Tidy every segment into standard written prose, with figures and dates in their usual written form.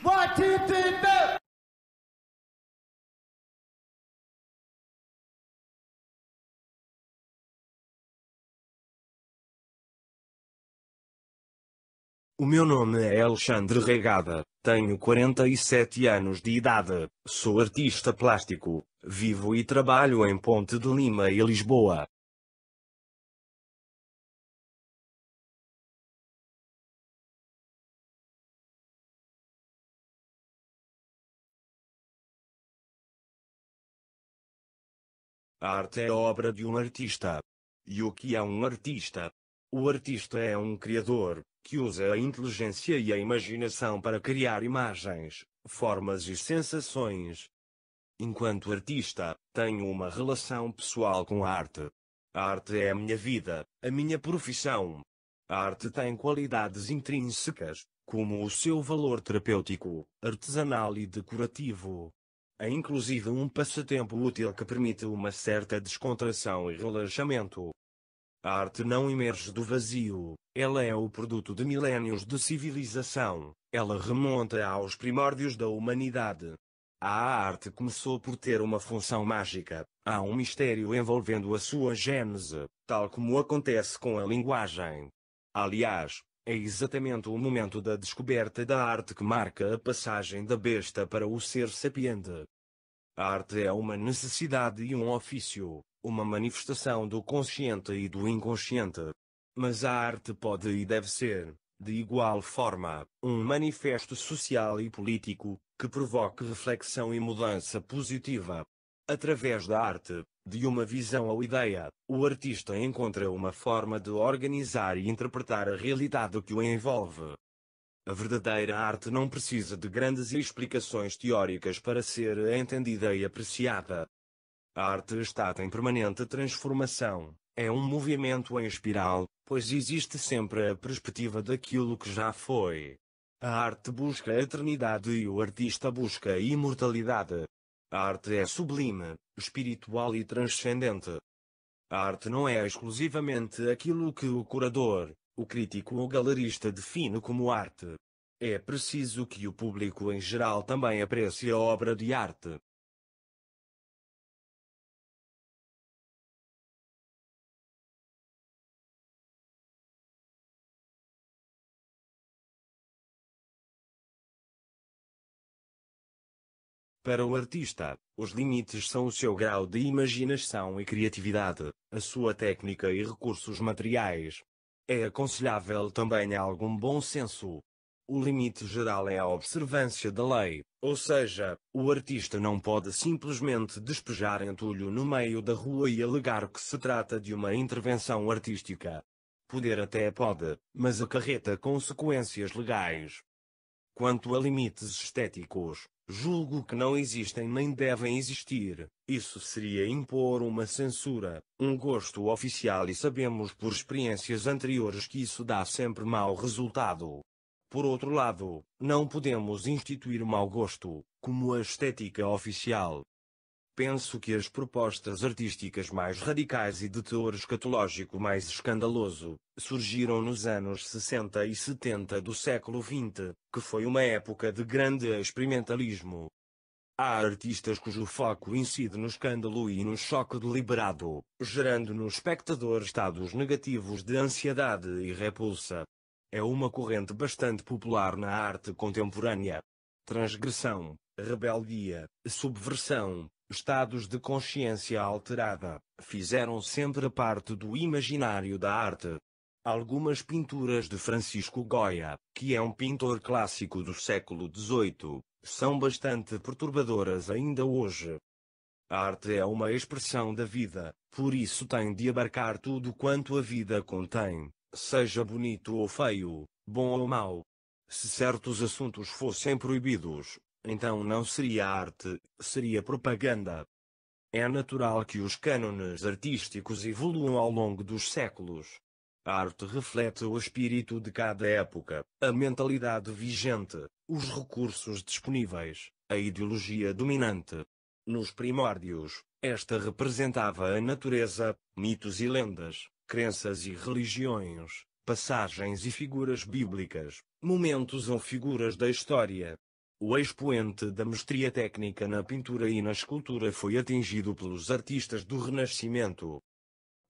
One, two, three, four. O meu nome é Alexandre Regada, tenho 47 anos de idade, sou artista plástico, vivo e trabalho em Ponte de Lima e Lisboa. A arte é a obra de um artista. E o que é um artista? O artista é um criador, que usa a inteligência e a imaginação para criar imagens, formas e sensações. Enquanto artista, tenho uma relação pessoal com a arte. A arte é a minha vida, a minha profissão. A arte tem qualidades intrínsecas, como o seu valor terapêutico, artesanal e decorativo. É inclusive um passatempo útil que permite uma certa descontração e relaxamento. A arte não emerge do vazio, ela é o produto de milénios de civilização, ela remonta aos primórdios da humanidade. A arte começou por ter uma função mágica, há um mistério envolvendo a sua gênese, tal como acontece com a linguagem. Aliás, é exatamente o momento da descoberta da arte que marca a passagem da besta para o ser sapiente. A arte é uma necessidade e um ofício, uma manifestação do consciente e do inconsciente. Mas a arte pode e deve ser, de igual forma, um manifesto social e político, que provoque reflexão e mudança positiva. Através da arte, de uma visão ou ideia, o artista encontra uma forma de organizar e interpretar a realidade que o envolve. A verdadeira arte não precisa de grandes explicações teóricas para ser entendida e apreciada. A arte está em permanente transformação, é um movimento em espiral, pois existe sempre a perspectiva daquilo que já foi. A arte busca a eternidade e o artista busca a imortalidade. A arte é sublime, espiritual e transcendente. A arte não é exclusivamente aquilo que o curador, o crítico ou galerista define como arte. É preciso que o público em geral também aprecie a obra de arte. Para o artista, os limites são o seu grau de imaginação e criatividade, a sua técnica e recursos materiais. É aconselhável também algum bom senso. O limite geral é a observância da lei, ou seja, o artista não pode simplesmente despejar entulho no meio da rua e alegar que se trata de uma intervenção artística. Poder até pode, mas acarreta consequências legais. Quanto a limites estéticos, julgo que não existem nem devem existir. Isso seria impor uma censura, um gosto oficial e sabemos por experiências anteriores que isso dá sempre mau resultado. Por outro lado, não podemos instituir mau gosto, como a estética oficial. Penso que as propostas artísticas mais radicais e de teor escatológico mais escandaloso, surgiram nos anos 60 e 70 do século XX, que foi uma época de grande experimentalismo. Há artistas cujo foco incide no escândalo e no choque deliberado, gerando no espectador estados negativos de ansiedade e repulsa. É uma corrente bastante popular na arte contemporânea. Transgressão, rebeldia, subversão, estados de consciência alterada, fizeram sempre parte do imaginário da arte. Algumas pinturas de Francisco Goya, que é um pintor clássico do século XVIII, são bastante perturbadoras ainda hoje. A arte é uma expressão da vida, por isso tem de abarcar tudo quanto a vida contém, seja bonito ou feio, bom ou mau. Se certos assuntos fossem proibidos, então não seria arte, seria propaganda. É natural que os cânones artísticos evoluam ao longo dos séculos. A arte reflete o espírito de cada época, a mentalidade vigente, os recursos disponíveis, a ideologia dominante. Nos primórdios, esta representava a natureza, mitos e lendas, crenças e religiões, passagens e figuras bíblicas, momentos ou figuras da história. O expoente da mestria técnica na pintura e na escultura foi atingido pelos artistas do Renascimento.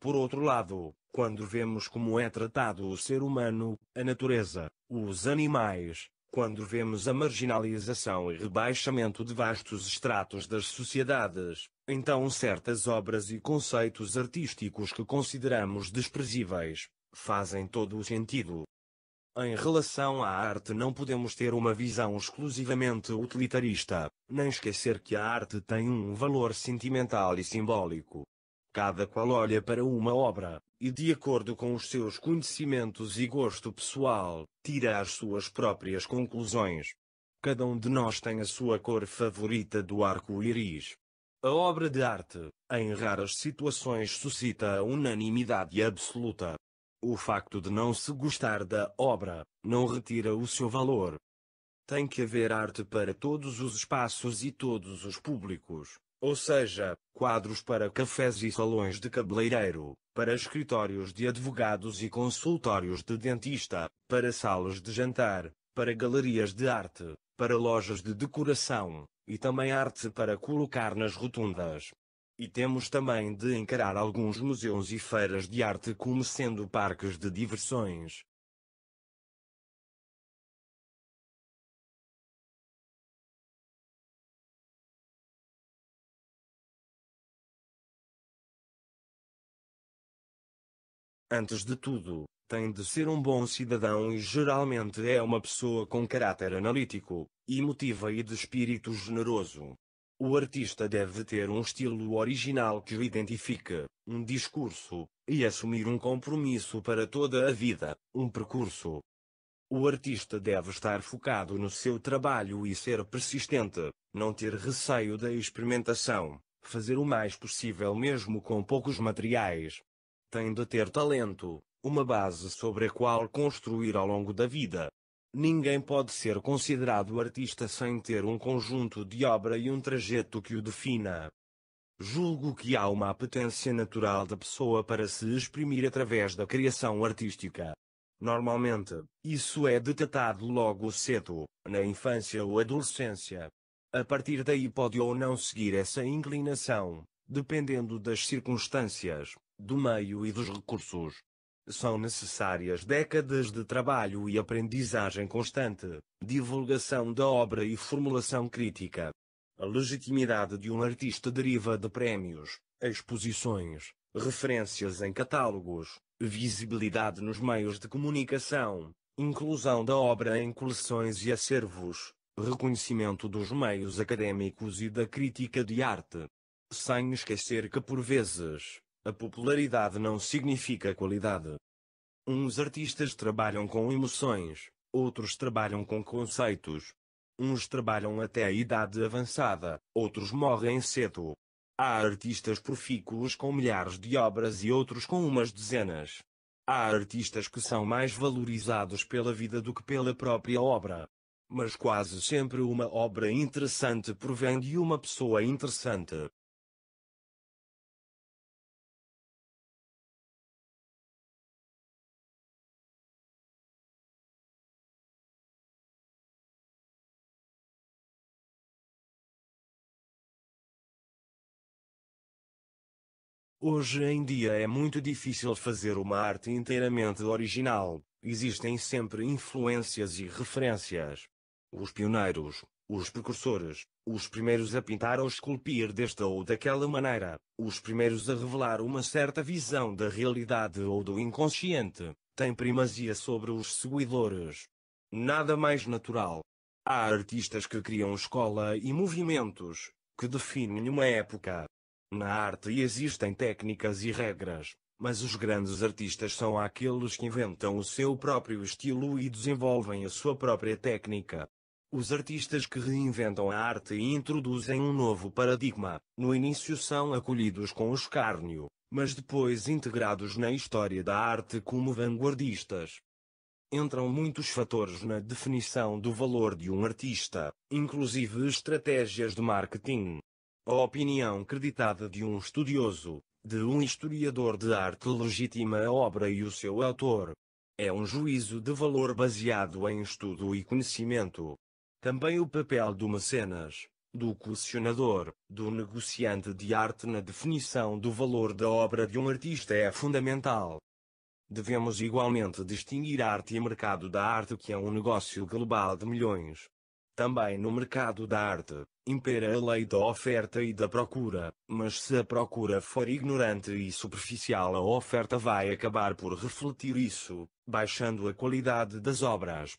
Por outro lado, quando vemos como é tratado o ser humano, a natureza, os animais, quando vemos a marginalização e rebaixamento de vastos estratos das sociedades, então certas obras e conceitos artísticos que consideramos desprezíveis, fazem todo o sentido. Em relação à arte, não podemos ter uma visão exclusivamente utilitarista, nem esquecer que a arte tem um valor sentimental e simbólico. Cada qual olha para uma obra, e de acordo com os seus conhecimentos e gosto pessoal, tira as suas próprias conclusões. Cada um de nós tem a sua cor favorita do arco-íris. A obra de arte, em raras situações, suscita a unanimidade absoluta. O facto de não se gostar da obra, não retira o seu valor. Tem que haver arte para todos os espaços e todos os públicos. Ou seja, quadros para cafés e salões de cabeleireiro, para escritórios de advogados e consultórios de dentista, para salas de jantar, para galerias de arte, para lojas de decoração, e também arte para colocar nas rotundas. E temos também de encarar alguns museus e feiras de arte como sendo parques de diversões. Antes de tudo, tem de ser um bom cidadão e geralmente é uma pessoa com caráter analítico, emotiva e de espírito generoso. O artista deve ter um estilo original que o identifique, um discurso, e assumir um compromisso para toda a vida, um percurso. O artista deve estar focado no seu trabalho e ser persistente, não ter receio da experimentação, fazer o mais possível mesmo com poucos materiais. Tem de ter talento, uma base sobre a qual construir ao longo da vida. Ninguém pode ser considerado artista sem ter um conjunto de obra e um trajeto que o defina. Julgo que há uma apetência natural da pessoa para se exprimir através da criação artística. Normalmente, isso é detectado logo cedo, na infância ou adolescência. A partir daí pode ou não seguir essa inclinação, dependendo das circunstâncias, do meio e dos recursos. São necessárias décadas de trabalho e aprendizagem constante, divulgação da obra e formulação crítica. A legitimidade de um artista deriva de prémios, exposições, referências em catálogos, visibilidade nos meios de comunicação, inclusão da obra em coleções e acervos, reconhecimento dos meios acadêmicos e da crítica de arte. Sem esquecer que por vezes, a popularidade não significa qualidade. Uns artistas trabalham com emoções, outros trabalham com conceitos. Uns trabalham até a idade avançada, outros morrem cedo. Há artistas profícuos com milhares de obras e outros com umas dezenas. Há artistas que são mais valorizados pela vida do que pela própria obra. Mas quase sempre uma obra interessante provém de uma pessoa interessante. Hoje em dia é muito difícil fazer uma arte inteiramente original. Existem sempre influências e referências. Os pioneiros, os precursores, os primeiros a pintar ou esculpir desta ou daquela maneira, os primeiros a revelar uma certa visão da realidade ou do inconsciente, têm primazia sobre os seguidores. Nada mais natural. Há artistas que criam escola e movimentos, que definem uma época. Na arte existem técnicas e regras, mas os grandes artistas são aqueles que inventam o seu próprio estilo e desenvolvem a sua própria técnica. Os artistas que reinventam a arte e introduzem um novo paradigma, no início são acolhidos com escárnio, mas depois integrados na história da arte como vanguardistas. Entram muitos fatores na definição do valor de um artista, inclusive estratégias de marketing. A opinião creditada de um estudioso, de um historiador de arte legitima a obra e o seu autor. É um juízo de valor baseado em estudo e conhecimento. Também o papel do mecenas, do colecionador, do negociante de arte na definição do valor da obra de um artista é fundamental. Devemos igualmente distinguir arte e mercado da arte, que é um negócio global de milhões. Também no mercado da arte, impera a lei da oferta e da procura, mas se a procura for ignorante e superficial, a oferta vai acabar por refletir isso, baixando a qualidade das obras.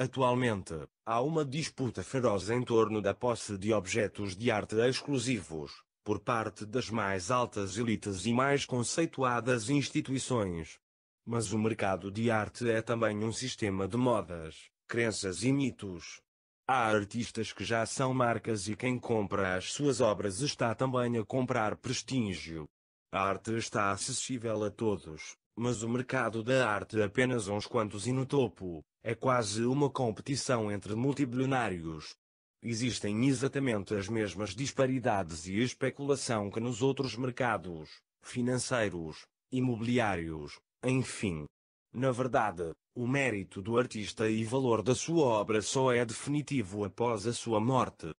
Atualmente, há uma disputa feroz em torno da posse de objetos de arte exclusivos, por parte das mais altas elites e mais conceituadas instituições. Mas o mercado de arte é também um sistema de modas, crenças e mitos. Há artistas que já são marcas e quem compra as suas obras está também a comprar prestígio. A arte está acessível a todos, mas o mercado da arte apenas uns quantos e no topo. É quase uma competição entre multibilionários. Existem exatamente as mesmas disparidades e especulação que nos outros mercados, financeiros, imobiliários, enfim. Na verdade, o mérito do artista e valor da sua obra só é definitivo após a sua morte.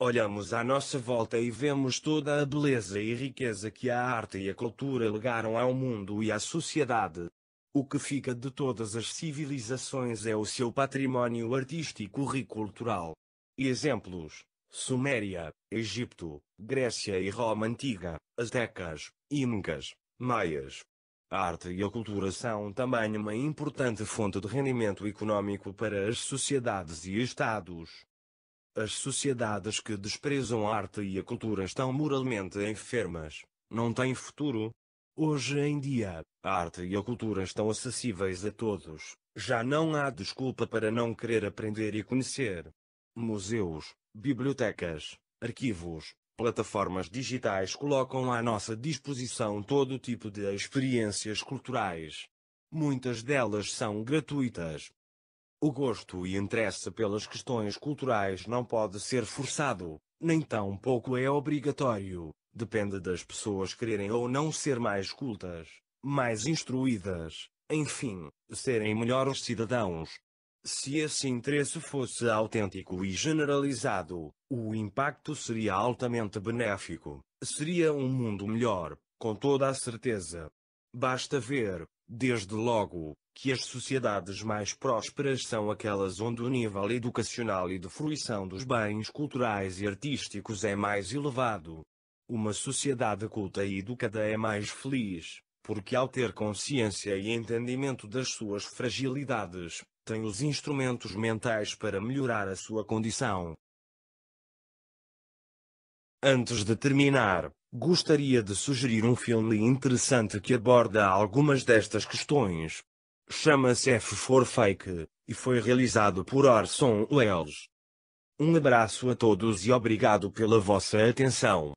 Olhamos à nossa volta e vemos toda a beleza e riqueza que a arte e a cultura legaram ao mundo e à sociedade. O que fica de todas as civilizações é o seu património artístico e cultural. Exemplos: Suméria, Egito, Grécia e Roma Antiga, Aztecas, Incas, Maias. A arte e a cultura são também uma importante fonte de rendimento econômico para as sociedades e estados. As sociedades que desprezam a arte e a cultura estão moralmente enfermas, não têm futuro. Hoje em dia, a arte e a cultura estão acessíveis a todos, já não há desculpa para não querer aprender e conhecer. Museus, bibliotecas, arquivos, plataformas digitais colocam à nossa disposição todo tipo de experiências culturais. Muitas delas são gratuitas. O gosto e interesse pelas questões culturais não pode ser forçado, nem tampouco é obrigatório. Depende das pessoas quererem ou não ser mais cultas, mais instruídas, enfim, serem melhores cidadãos. Se esse interesse fosse autêntico e generalizado, o impacto seria altamente benéfico. Seria um mundo melhor, com toda a certeza. Basta ver, desde logo, que as sociedades mais prósperas são aquelas onde o nível educacional e de fruição dos bens culturais e artísticos é mais elevado. Uma sociedade culta e educada é mais feliz, porque ao ter consciência e entendimento das suas fragilidades, tem os instrumentos mentais para melhorar a sua condição. Antes de terminar, gostaria de sugerir um filme interessante que aborda algumas destas questões. Chama-se F for Fake, e foi realizado por Orson Welles. Um abraço a todos e obrigado pela vossa atenção.